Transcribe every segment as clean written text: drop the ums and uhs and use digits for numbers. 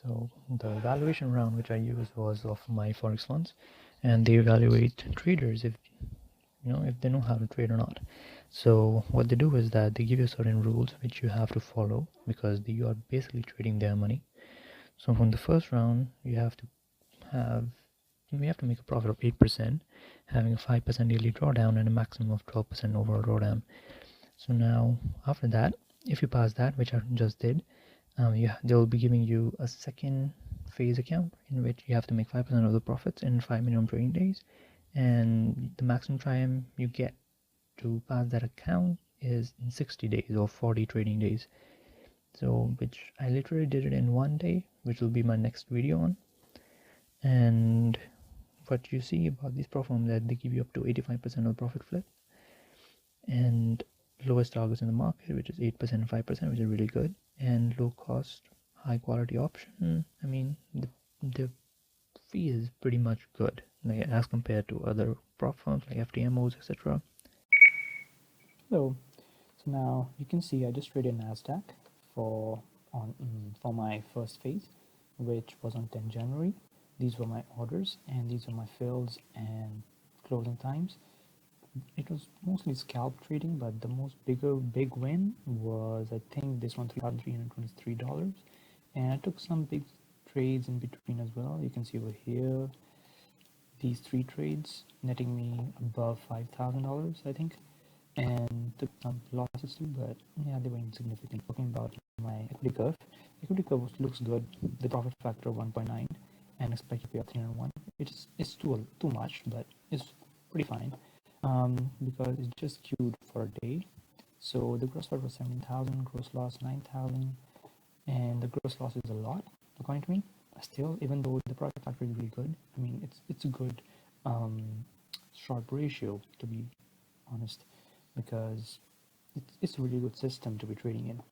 So the evaluation round which I used was of my Forex Funds, and they evaluate traders if if they know how to trade or not. So what they do is that they give you certain rules which you have to follow because you are basically trading their money. So from the first round, have we have to make a profit of 8%, having a 5% daily drawdown and a maximum of 12% overall drawdown. So now after that, if you pass that, which I just did, they'll be giving you a second phase account in which you have to make 5% of the profits in 5 minimum trading days, and the maximum time you get to pass that account is in 60 days or 40 trading days. So which I literally did it in one day, which will be my next video on. And what you see about these platforms that they give you up to 85% of profit flip, and lowest targets in the market, which is 8% and 5%, which is really good, and low cost high quality option. I mean, the fee is pretty much good, like as compared to other prop firms like FTMOs, etc. Hello. So now you can see I just traded Nasdaq for my first phase, which was on 10 January. These were my orders and these are my fills and closing times. It was mostly scalp trading, but the most big win was, I think, this one, $3,323, and I took some big trades in between as well. You can see over here these 3 trades netting me above $5,000, I think, and took some losses too, but yeah, they were insignificant. Talking about my equity curve looks good. The profit factor of 1.9 and expected payout 301. It's too much, but it's pretty fine because it's just queued for a day. So the gross profit was 17,000, gross loss 9,000, and the gross loss is a lot according to me. Still, even though the profit factor is really good, I mean it's a good Sharp ratio, to be honest, because it's a really good system to be trading in.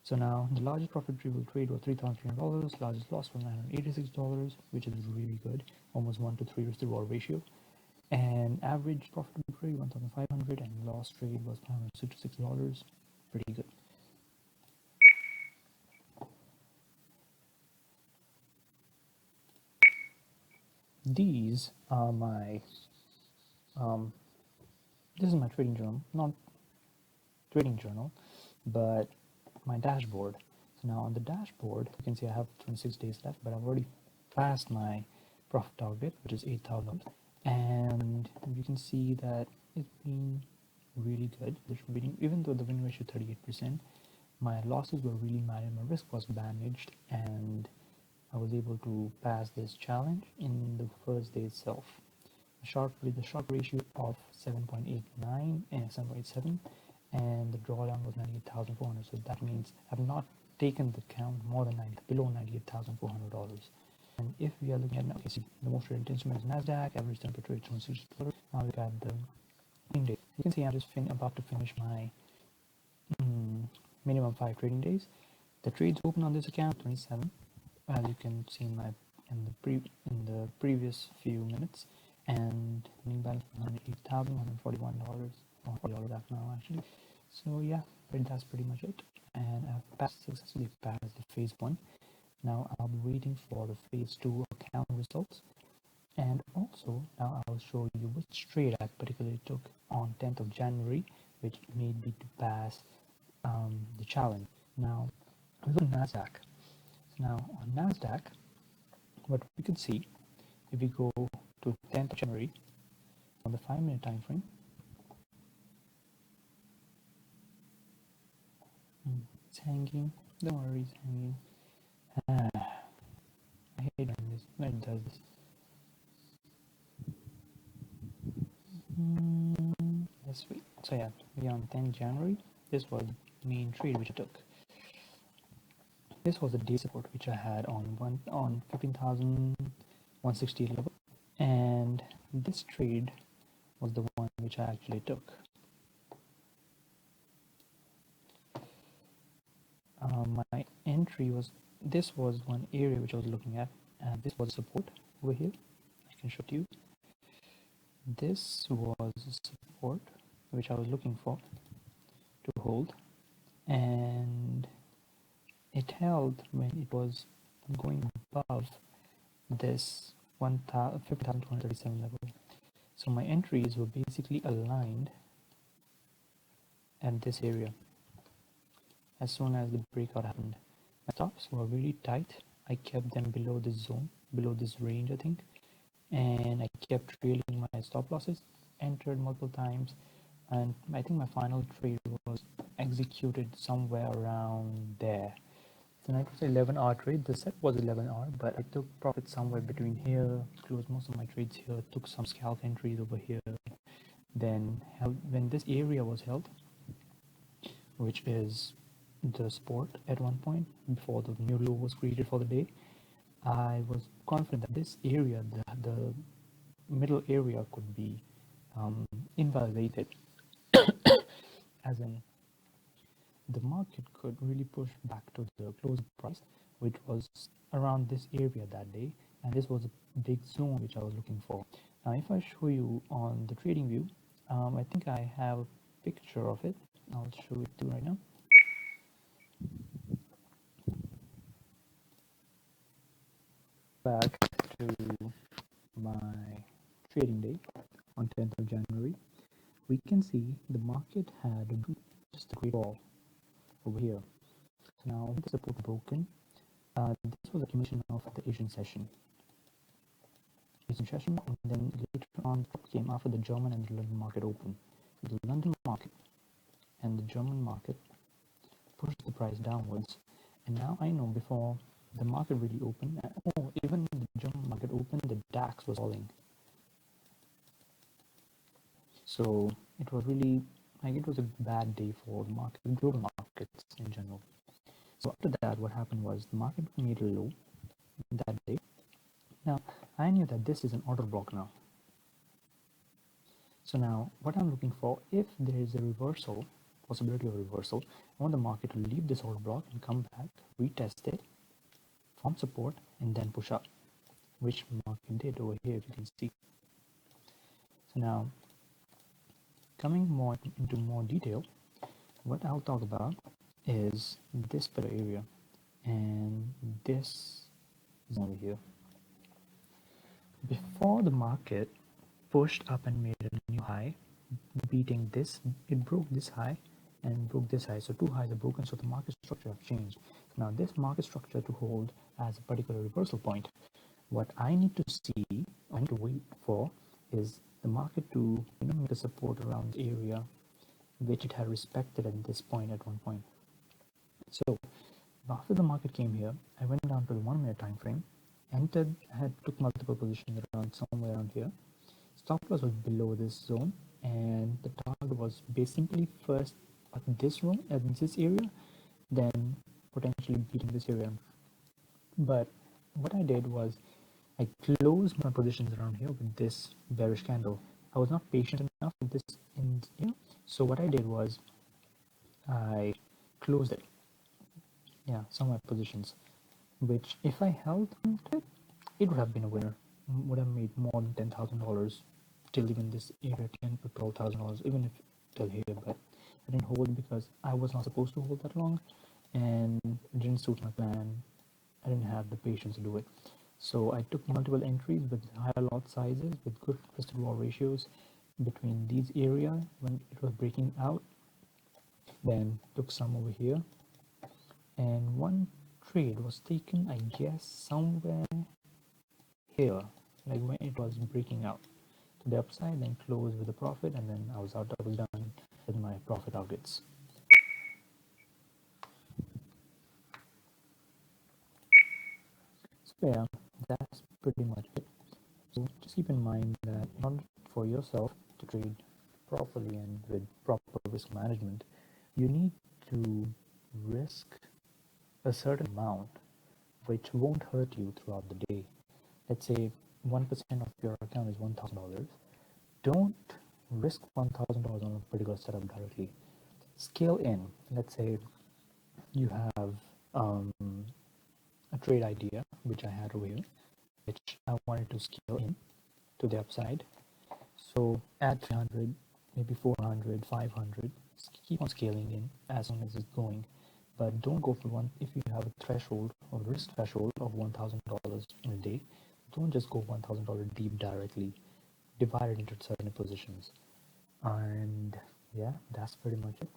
So now the largest profitable trade was $3,300, largest loss was $986, which is really good, almost 1 to 3 risk to reward ratio. And average profitable trade 1,500, and loss trade was $566, pretty good. These are my this is my trading journal, not trading journal, but my dashboard. So now on the dashboard, you can see I have 26 days left, but I've already passed my profit target, which is $8,000, and you can see that it's been really good. Even though the win ratio 38%, my losses were really minor. My risk was managed, and I was able to pass this challenge in the first day itself. With the sharp ratio of 7.89 and 7.87, and the drawdown was 98,400. So that means I've not taken the count more than below $98,400. And if we are looking at, okay, see, the most traded instrument is Nasdaq, average temperature is $26. Now look at the trading day. You can see I'm just about to finish my minimum 5 trading days. The trades open on this account 27, as you can see in the previous few minutes, and winning balance $108,141, or $40 back now actually. So yeah, that's pretty much it, and I've successfully passed the phase 1. Now I'll be waiting for the phase 2 account results, and also now I'll show you which trade I particularly took on 10th of January, which made me to pass the challenge. Now we go to Nasdaq. So now on Nasdaq, what we could see, if we go to 10th of January on the 5-minute time frame, it's hanging. Don't worry, it's hanging. I hate when it does this. Let's wait. So yeah, we are on 10th January. This was the main trade which I took. This was the day support which I had on 15,160 level, and this trade was the one which I actually took. My entry was, this was one area which I was looking at, and this was support over here. I can show it to you. This was support which I was looking for to hold, and it held when it was going above this 50,237 level. So my entries were basically aligned at this area. As soon as the breakout happened, my stops were really tight. I kept them below this zone, below this range, I think, and I kept trailing my stop losses, entered multiple times, and I think my final trade was executed somewhere around there. So it was an 11-hour trade. The set was 11-hour, but I took profit somewhere between here, closed most of my trades here, took some scalp entries over here, then held when this area was held, which is the support at one point before the new low was created for the day. I was confident that this area, the middle area, could be invalidated, as in the market could really push back to the closing price, which was around this area that day, and this was a big zone which I was looking for. Now, if I show you on the trading view, I think I have a picture of it. I'll show it to you right now. Back to my trading day on 10th of January, we can see the market had just a great fall over here. So now the support broken. This was a accumulation of the Asian session. And then later on came after the German and the London market open. The London market and the German market pushed the price downwards, and now I know before the market really opened, even the German market opened, the DAX was falling. So it was really it was a bad day for the market, global markets in general. So after that, what happened was the market made a low that day. Now I knew that this is an order block now. So now what I'm looking for, if there is a reversal, possibility of reversal, I want the market to leave this order block and come back, retest it, form support, and then push up, which market did over here, if you can see. So now coming more into more detail, what I'll talk about is this particular area and this zone over here. Before the market pushed up and made a new high, beating this, it broke this high and broke this high. So two highs are broken, so the market structure have changed. So now this market structure to hold as a particular reversal point, what I need to see, I need to wait for, is the market to make a support around the area which it had respected at this point at one point. So after the market came here, I went down to the 1 minute time frame, entered, took multiple positions around somewhere around here. Stop loss was below this zone, and the target was basically first at this zone, at this area, then potentially beating this area. But what I did was I closed my positions around here with this bearish candle. I was not patient enough with this in here, so what I did was I closed it. Yeah, some of my positions, which if I held onto it, it would have been a winner. Would have made more than $10,000 till even this area, $10,000 to $12,000, even if till here. But I didn't hold because I was not supposed to hold that long, and it didn't suit my plan. I didn't have the patience to do it. So I took multiple entries with higher lot sizes, with good risk to reward ratios between these areas when it was breaking out. Then took some over here, and one trade was taken, I guess, somewhere here, like when it was breaking out to the upside, then closed with a profit, and then I was done with my profit targets. So yeah, that's pretty much it. So just keep in mind that in order for yourself to trade properly and with proper risk management, you need to risk a certain amount which won't hurt you throughout the day. Let's say 1% of your account is $1,000. Don't risk $1,000 on a particular setup directly. Scale in. Let's say you have a trade idea, which I had over here, which I wanted to scale in to the upside. So add 300, maybe 400, 500, keep on scaling in as long as it's going. but don't go for one. If you have a threshold or risk threshold of $1,000 in a day, don't just go $1,000 deep directly. Divide it into certain positions. And yeah, that's pretty much it.